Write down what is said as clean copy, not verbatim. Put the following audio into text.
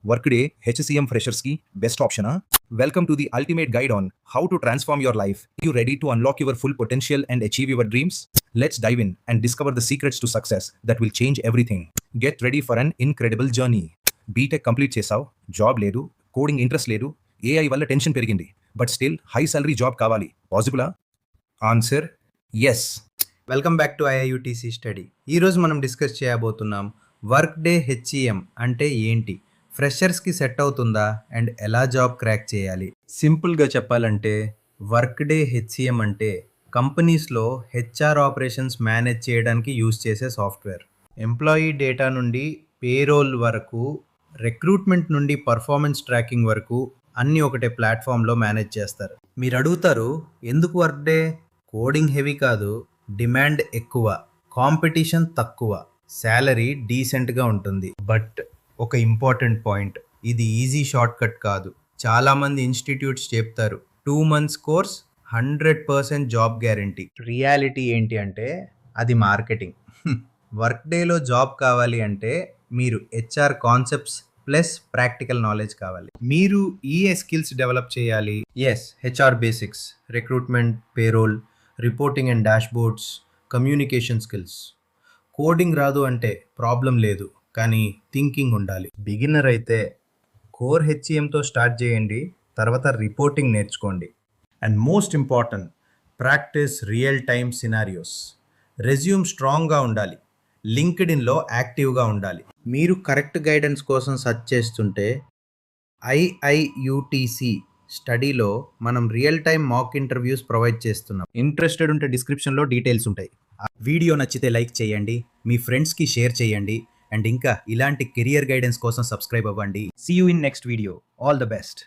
Workday HCM freshers की best option huh? Welcome to the ultimate guide on how to transform your life. Are you ready to unlock your full potential and achieve your dreams? Let's dive in and discover the secrets to success that will change everything. Get ready for an incredible journey. BTech complete చేసావు, job లేదు, coding interest లేదు, AI వల్ల tension పెరిగింది, but still high salary job కావాలి, పాసిబులా? Answer yes. Welcome back to IIUTC study. ఈరోజు మనం discuss చేయబోతున్నాం వర్క్డే హెచ్ఈఎం అంటే ఏంటి, ఫ్రెషర్స్కి సెట్ అవుతుందా అండ్ ఎలా జాబ్ క్రాక్ చేయాలి. సింపుల్గా చెప్పాలంటే వర్క్డే హెచ్ఈఎం అంటే కంపెనీస్లో హెచ్ఆర్ ఆపరేషన్స్ మేనేజ్ చేయడానికి యూజ్ చేసే సాఫ్ట్వేర్. ఎంప్లాయీ డేటా నుండి పేరోల్ వరకు, రిక్రూట్మెంట్ నుండి పర్ఫార్మెన్స్ ట్రాకింగ్ వరకు అన్నీ ఒకటే ప్లాట్ఫామ్లో మేనేజ్ చేస్తారు. మీరు అడుగుతారు, ఎందుకు వర్క్డే? కోడింగ్ హెవీ కాదు, డిమాండ్ ఎక్కువ, కాంపిటీషన్ తక్కువ, శాలరీ డీసెంట్గా ఉంటుంది. బట్ ఒక ఇంపార్టెంట్ పాయింట్, ఇది ఈజీ షార్ట్ కట్ కాదు. చాలామంది ఇన్స్టిట్యూట్స్ చెప్తారు 2 months course 100% job guarantee. Reality ఏంటి అంటే అది మార్కెటింగ్. వర్క్డేలో జాబ్ కావాలి అంటే మీరు HR concepts plus practical knowledge కావాలి. మీరు ఈ స్కిల్స్ డెవలప్ చేయాలి. HR basics, recruitment, payroll, reporting and dashboards, communication skills. Coding రాదు అంటే ప్రాబ్లం లేదు, కానీ థింకింగ్ ఉండాలి. బిగినర్ అయితే కోర్ హెచ్ఈఎంతో స్టార్ట్ చేయండి, తర్వాత రిపోర్టింగ్ నేర్చుకోండి. And most important, practice real time scenarios. Resume స్ట్రాంగ్గా ఉండాలి, లింక్డ్ఇన్లో యాక్టివ్గా ఉండాలి. మీరు కరెక్ట్ గైడెన్స్ కోసం సెర్చ్ చేస్తుంటే ఐఐయుటిసి స్టడీలో మనం real time mock interviews provide చేస్తున్నాం. ఇంట్రెస్టెడ్ ఉంటే డిస్క్రిప్షన్లో డీటెయిల్స్ ఉంటాయి. వీడియో నచ్చితే లైక్ చేయండి, మీ ఫ్రెండ్స్కి షేర్ చేయండి, అండ్ ఇంకా ఇలాంటి కెరియర్ గైడెన్స్ కోసం సబ్స్క్రైబ్ అవ్వండి. See you in next video. All the best.